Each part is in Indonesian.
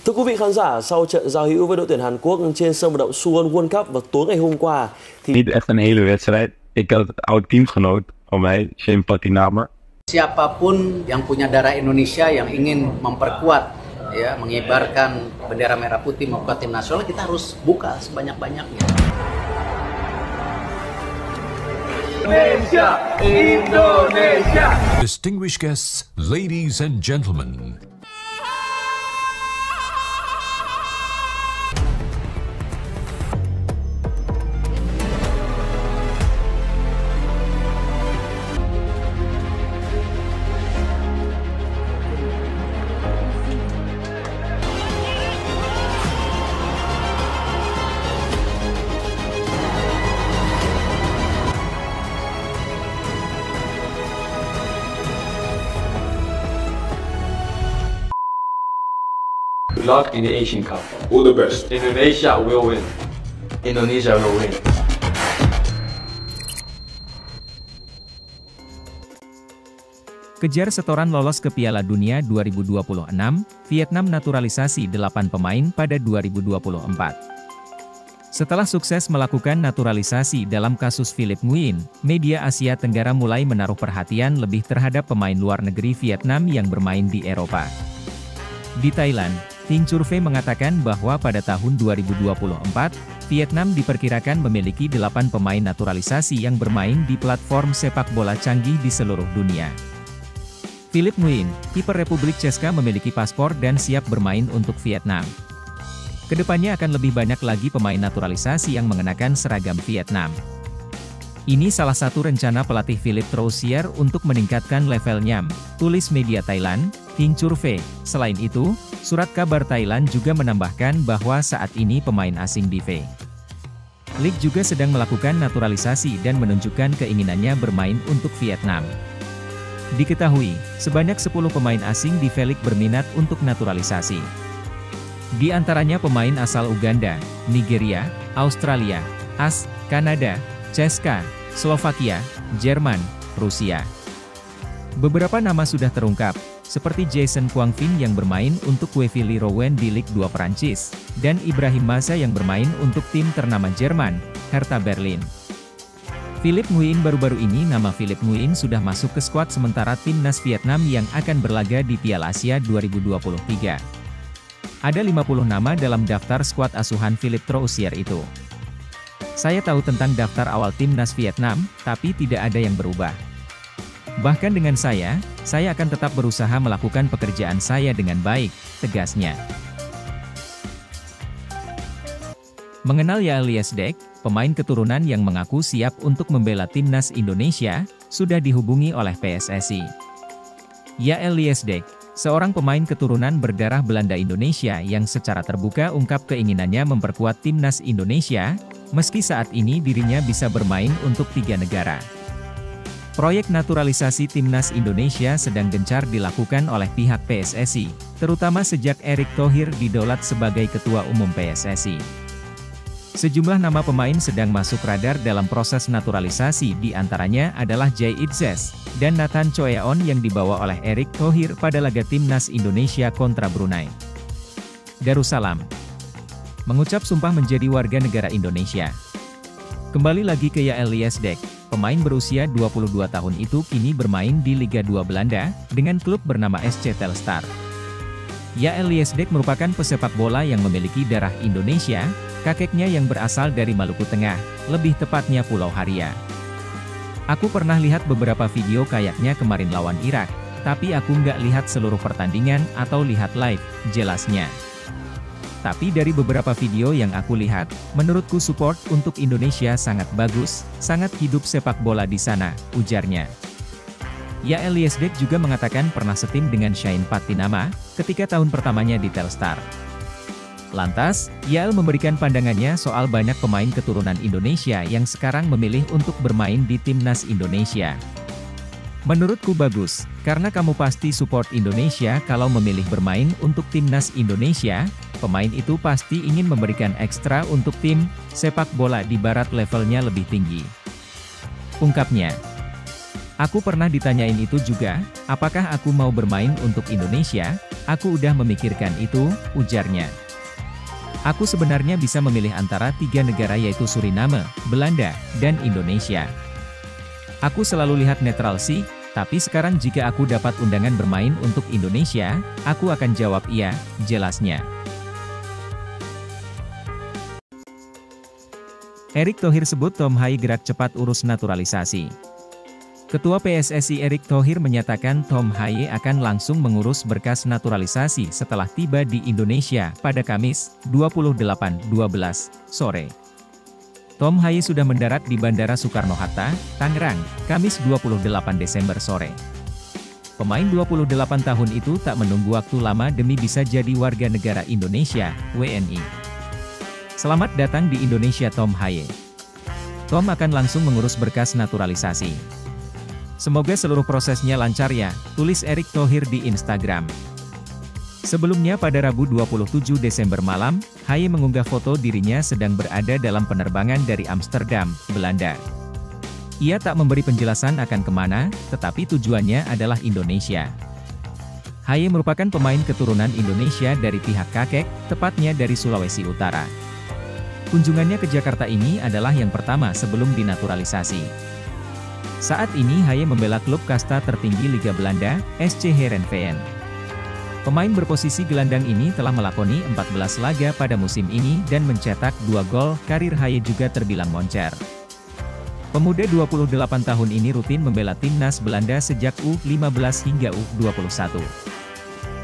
Thưa quý vị khán giả, sau trận giao hữu với đội tuyển Hàn Quốc trên sân vận động Suwon World Cup vào tối ngày hôm qua thì Niet echt een hele wedstrijd. Ik had het oud teamgenoot van mij, Shane Patinama. Siapapun yang punya darah Indonesia yang ingin memperkuat, ya, mengibarkan bendera merah putih memperkuat tim nasional, kita harus buka sebanyak-banyaknya. Indonesia, Indonesia. Distinguished guests, ladies and gentlemen. Good luck in the Asian Cup. All the best. Indonesia will win. Indonesia will win. Kejar setoran lolos ke Piala Dunia 2026, Vietnam naturalisasi 8 pemain pada 2024. Setelah sukses melakukan naturalisasi dalam kasus Philip Nguyen, media Asia Tenggara mulai menaruh perhatian lebih terhadap pemain luar negeri Vietnam yang bermain di Eropa. Di Thailand, Ting Churve mengatakan bahwa pada tahun 2024, Vietnam diperkirakan memiliki 8 pemain naturalisasi yang bermain di platform sepak bola canggih di seluruh dunia. Philip Nguyen, kiper Republik Ceska, memiliki paspor dan siap bermain untuk Vietnam. Kedepannya akan lebih banyak lagi pemain naturalisasi yang mengenakan seragam Vietnam. Ini salah satu rencana pelatih Philip Troussier untuk meningkatkan levelnya, tulis media Thailand, Ting Churve. Selain itu, surat kabar Thailand juga menambahkan bahwa saat ini pemain asing di V-League juga sedang melakukan naturalisasi dan menunjukkan keinginannya bermain untuk Vietnam. Diketahui, sebanyak 10 pemain asing di V-League berminat untuk naturalisasi. Di antaranya pemain asal Uganda, Nigeria, Australia, AS, Kanada, Ceska, Slovakia, Jerman, Rusia. Beberapa nama sudah terungkap, seperti Jason Kwangvin yang bermain untuk Quevilly Rouen di Ligue 2 Prancis, dan Ibrahim Maza yang bermain untuk tim ternama Jerman, Hertha Berlin. Philip Nguyen. Baru-baru ini nama Philip Nguyen sudah masuk ke skuad sementara timnas Vietnam yang akan berlaga di Piala Asia 2023. Ada 50 nama dalam daftar skuad asuhan Philip Troussier itu. Saya tahu tentang daftar awal timnas Vietnam, tapi tidak ada yang berubah. Bahkan dengan saya akan tetap berusaha melakukan pekerjaan saya dengan baik, tegasnya. Mengenal Yael Liesdek, pemain keturunan yang mengaku siap untuk membela timnas Indonesia, sudah dihubungi oleh PSSI. Yael Liesdek, seorang pemain keturunan berdarah Belanda Indonesia yang secara terbuka ungkap keinginannya memperkuat timnas Indonesia, meski saat ini dirinya bisa bermain untuk 3 negara. Proyek naturalisasi timnas Indonesia sedang gencar dilakukan oleh pihak PSSI, terutama sejak Erick Thohir didaulat sebagai Ketua Umum PSSI. Sejumlah nama pemain sedang masuk radar dalam proses naturalisasi, di antaranya adalah Jay Itzes dan Nathan Choeon yang dibawa oleh Erick Thohir pada laga timnas Indonesia kontra Brunei Darussalam. Mengucap sumpah menjadi warga negara Indonesia. Kembali lagi ke Yael Liesdek, pemain berusia 22 tahun itu kini bermain di Liga 2 Belanda, dengan klub bernama SC Telstar. Yael Liesdek merupakan pesepak bola yang memiliki darah Indonesia, kakeknya yang berasal dari Maluku Tengah, lebih tepatnya Pulau Haria. Aku pernah lihat beberapa video kayaknya kemarin lawan Irak, tapi aku nggak lihat seluruh pertandingan atau lihat live, jelasnya. Tapi dari beberapa video yang aku lihat, menurutku support untuk Indonesia sangat bagus, sangat hidup sepak bola di sana, ujarnya. Yael Liesdek juga mengatakan pernah setim dengan Shane Patinama, ketika tahun pertamanya di Telstar. Lantas, Yael memberikan pandangannya soal banyak pemain keturunan Indonesia yang sekarang memilih untuk bermain di timnas Indonesia. Menurutku bagus, karena kamu pasti support Indonesia kalau memilih bermain untuk timnas Indonesia, pemain itu pasti ingin memberikan ekstra untuk tim sepak bola di barat levelnya lebih tinggi, ungkapnya. Aku pernah ditanyain itu juga, apakah aku mau bermain untuk Indonesia? Aku udah memikirkan itu, ujarnya. Aku sebenarnya bisa memilih antara 3 negara yaitu Suriname, Belanda, dan Indonesia. Aku selalu lihat netral sih, tapi sekarang jika aku dapat undangan bermain untuk Indonesia, aku akan jawab iya, jelasnya. Erick Thohir sebut Tom Haye gerak cepat urus naturalisasi. Ketua PSSI Erick Thohir menyatakan Tom Haye akan langsung mengurus berkas naturalisasi setelah tiba di Indonesia pada Kamis, 28/12, sore. Tom Haye sudah mendarat di Bandara Soekarno-Hatta, Tangerang, Kamis 28 Desember sore. Pemain 28 tahun itu tak menunggu waktu lama demi bisa jadi warga negara Indonesia, WNI. Selamat datang di Indonesia Tom Haye. Tom akan langsung mengurus berkas naturalisasi. Semoga seluruh prosesnya lancar ya, tulis Erick Thohir di Instagram. Sebelumnya pada Rabu 27 Desember malam, Haye mengunggah foto dirinya sedang berada dalam penerbangan dari Amsterdam, Belanda. Ia tak memberi penjelasan akan kemana, tetapi tujuannya adalah Indonesia. Haye merupakan pemain keturunan Indonesia dari pihak kakek, tepatnya dari Sulawesi Utara. Kunjungannya ke Jakarta ini adalah yang pertama sebelum dinaturalisasi. Saat ini Haye membela klub kasta tertinggi Liga Belanda, SC Heerenveen. Pemain berposisi gelandang ini telah melakoni 14 laga pada musim ini dan mencetak 2 gol, karir Haye juga terbilang moncer. Pemuda 28 tahun ini rutin membela timnas Belanda sejak U15 hingga U21.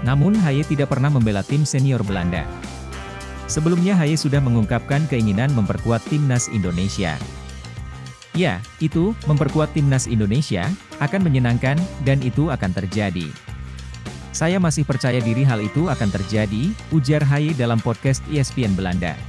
Namun Haye tidak pernah membela tim senior Belanda. Sebelumnya Haye sudah mengungkapkan keinginan memperkuat timnas Indonesia. Ya, itu, memperkuat timnas Indonesia, akan menyenangkan, dan itu akan terjadi. Saya masih percaya diri hal itu akan terjadi, ujar Haye dalam podcast ESPN Belanda.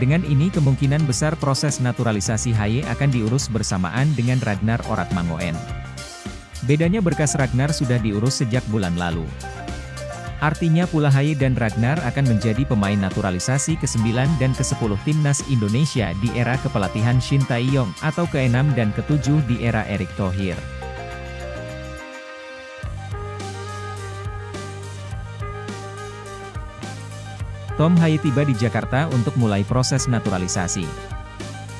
Dengan ini kemungkinan besar proses naturalisasi Haye akan diurus bersamaan dengan Ragnar Oratmangoen. Bedanya berkas Ragnar sudah diurus sejak bulan lalu. Artinya pula Haye dan Ragnar akan menjadi pemain naturalisasi ke-9 dan ke-10 timnas Indonesia di era kepelatihan Shin Tae-yong atau ke-6 dan ke-7 di era Erick Thohir. Tom Haye tiba di Jakarta untuk mulai proses naturalisasi.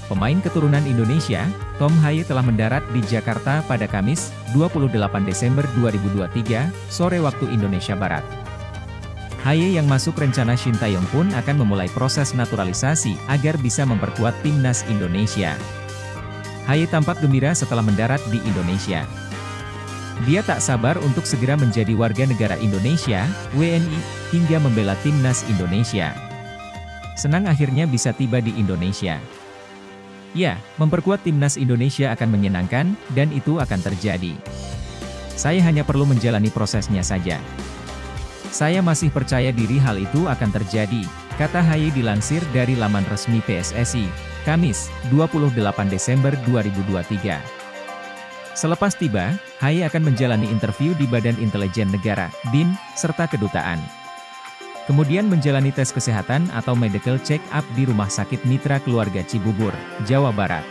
Pemain keturunan Indonesia, Tom Haye telah mendarat di Jakarta pada Kamis, 28 Desember 2023, sore waktu Indonesia Barat. Haye yang masuk rencana Shin Tae-yong pun akan memulai proses naturalisasi agar bisa memperkuat timnas Indonesia. Haye tampak gembira setelah mendarat di Indonesia. Dia tak sabar untuk segera menjadi warga negara Indonesia, WNI, hingga membela timnas Indonesia. Senang akhirnya bisa tiba di Indonesia. Ya, memperkuat timnas Indonesia akan menyenangkan, dan itu akan terjadi. Saya hanya perlu menjalani prosesnya saja. Saya masih percaya diri hal itu akan terjadi, kata Haye dilansir dari laman resmi PSSI, Kamis, 28 Desember 2023. Selepas tiba, Haye akan menjalani interview di Badan Intelijen Negara, BIN, serta kedutaan. Kemudian menjalani tes kesehatan atau medical check-up di Rumah Sakit Mitra Keluarga Cibubur, Jawa Barat.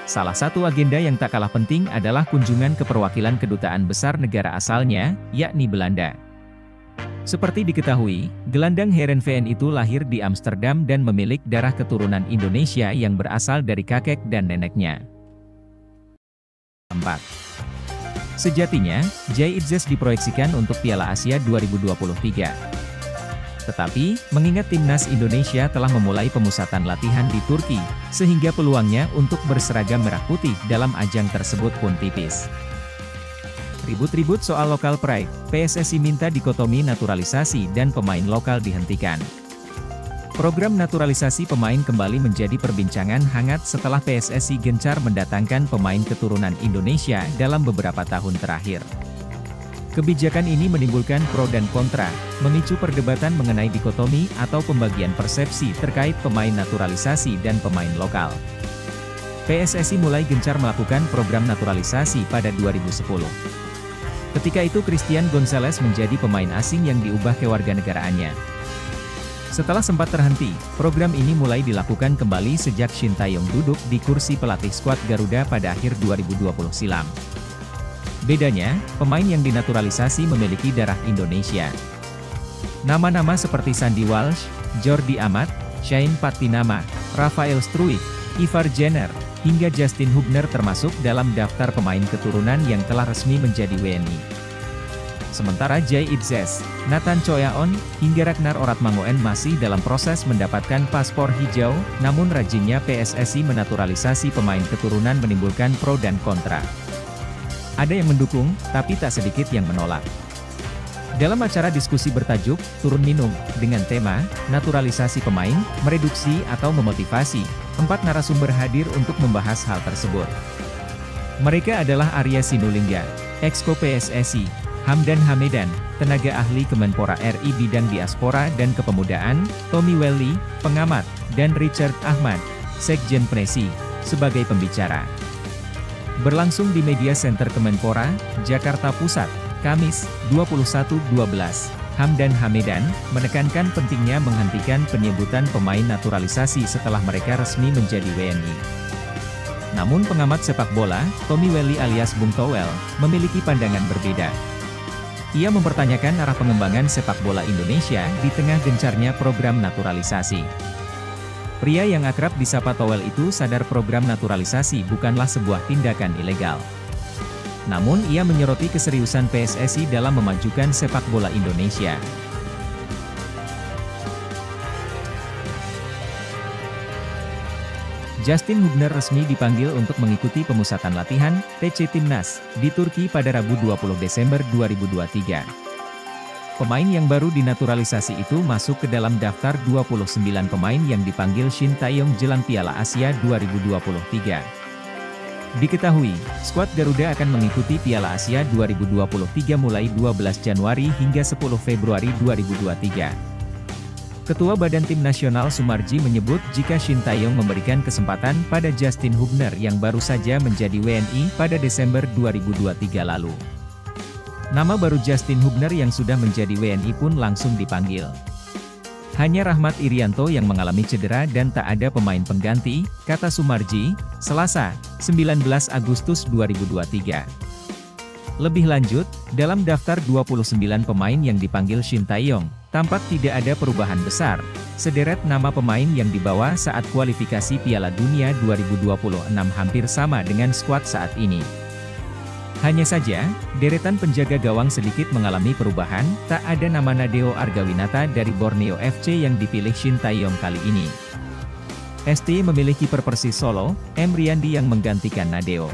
Salah satu agenda yang tak kalah penting adalah kunjungan ke perwakilan kedutaan besar negara asalnya, yakni Belanda. Seperti diketahui, gelandang Heerenveen itu lahir di Amsterdam dan memiliki darah keturunan Indonesia yang berasal dari kakek dan neneknya. 4. Sejatinya, Jay Itzes diproyeksikan untuk Piala Asia 2023. Tetapi, mengingat timnas Indonesia telah memulai pemusatan latihan di Turki, sehingga peluangnya untuk berseragam merah putih dalam ajang tersebut pun tipis. Ribut-ribut soal lokal pride, PSSI minta dikotomi naturalisasi dan pemain lokal dihentikan. Program naturalisasi pemain kembali menjadi perbincangan hangat setelah PSSI gencar mendatangkan pemain keturunan Indonesia dalam beberapa tahun terakhir. Kebijakan ini menimbulkan pro dan kontra, memicu perdebatan mengenai dikotomi atau pembagian persepsi terkait pemain naturalisasi dan pemain lokal. PSSI mulai gencar melakukan program naturalisasi pada 2010. Ketika itu Christian Gonzalez menjadi pemain asing yang diubah kewarganegaraannya. Setelah sempat terhenti, program ini mulai dilakukan kembali sejak Shin Tae-yong duduk di kursi pelatih skuad Garuda pada akhir 2020 silam. Bedanya, pemain yang dinaturalisasi memiliki darah Indonesia. Nama-nama seperti Sandy Walsh, Jordi Amat, Shane Patinama, Rafael Struijk, Ivar Jenner, hingga Justin Hubner termasuk dalam daftar pemain keturunan yang telah resmi menjadi WNI. Sementara Jay Itzes, Nathan Choyaon, hingga Ragnar Oratmangoen masih dalam proses mendapatkan paspor hijau, namun rajinnya PSSI menaturalisasi pemain keturunan menimbulkan pro dan kontra. Ada yang mendukung, tapi tak sedikit yang menolak. Dalam acara diskusi bertajuk, Turun Minum, dengan tema, Naturalisasi Pemain, Mereduksi atau Memotivasi, 4 narasumber hadir untuk membahas hal tersebut. Mereka adalah Arya Sinulinga, Exco PSSI, Hamdan Hamedan, tenaga ahli Kemenpora RI bidang diaspora dan kepemudaan, Tommy Welly, pengamat, dan Richard Ahmad, Sekjen Pnesi, sebagai pembicara. Berlangsung di Media Center Kemenpora, Jakarta Pusat, Kamis, 21/12, Hamdan Hamedan menekankan pentingnya menghentikan penyebutan pemain naturalisasi setelah mereka resmi menjadi WNI. Namun pengamat sepak bola, Tommy Welly alias Bung Towel, memiliki pandangan berbeda. Ia mempertanyakan arah pengembangan sepak bola Indonesia di tengah gencarnya program naturalisasi. Pria yang akrab disapa Towel itu sadar program naturalisasi bukanlah sebuah tindakan ilegal. Namun ia menyoroti keseriusan PSSI dalam memajukan sepak bola Indonesia. Justin Hubner resmi dipanggil untuk mengikuti pemusatan latihan TC Timnas di Turki pada Rabu 20 Desember 2023. Pemain yang baru dinaturalisasi itu masuk ke dalam daftar 29 pemain yang dipanggil Shin Tae-yong jelang Piala Asia 2023. Diketahui, skuad Garuda akan mengikuti Piala Asia 2023 mulai 12 Januari hingga 10 Februari 2023. Ketua Badan Tim Nasional Sumarji menyebut jika Shin Tae-yong memberikan kesempatan pada Justin Hubner yang baru saja menjadi WNI pada Desember 2023 lalu. Nama baru Justin Hubner yang sudah menjadi WNI pun langsung dipanggil. Hanya Rahmat Irianto yang mengalami cedera dan tak ada pemain pengganti, kata Sumarji, Selasa, 19 Agustus 2023. Lebih lanjut, dalam daftar 29 pemain yang dipanggil Shin Tae-yong, tampak tidak ada perubahan besar. Sederet nama pemain yang dibawa saat kualifikasi Piala Dunia 2026 hampir sama dengan skuad saat ini. Hanya saja, deretan penjaga gawang sedikit mengalami perubahan, tak ada nama Nadeo Argawinata dari Borneo FC yang dipilih Shin Tae-yong kali ini. ST memilih kiper Persis Solo, M. Riyandi yang menggantikan Nadeo.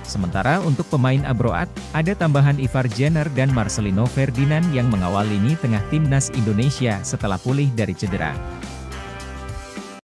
Sementara untuk pemain Abroad, ada tambahan Ivar Jenner dan Marcelino Ferdinand yang mengawal lini tengah timnas Indonesia setelah pulih dari cedera.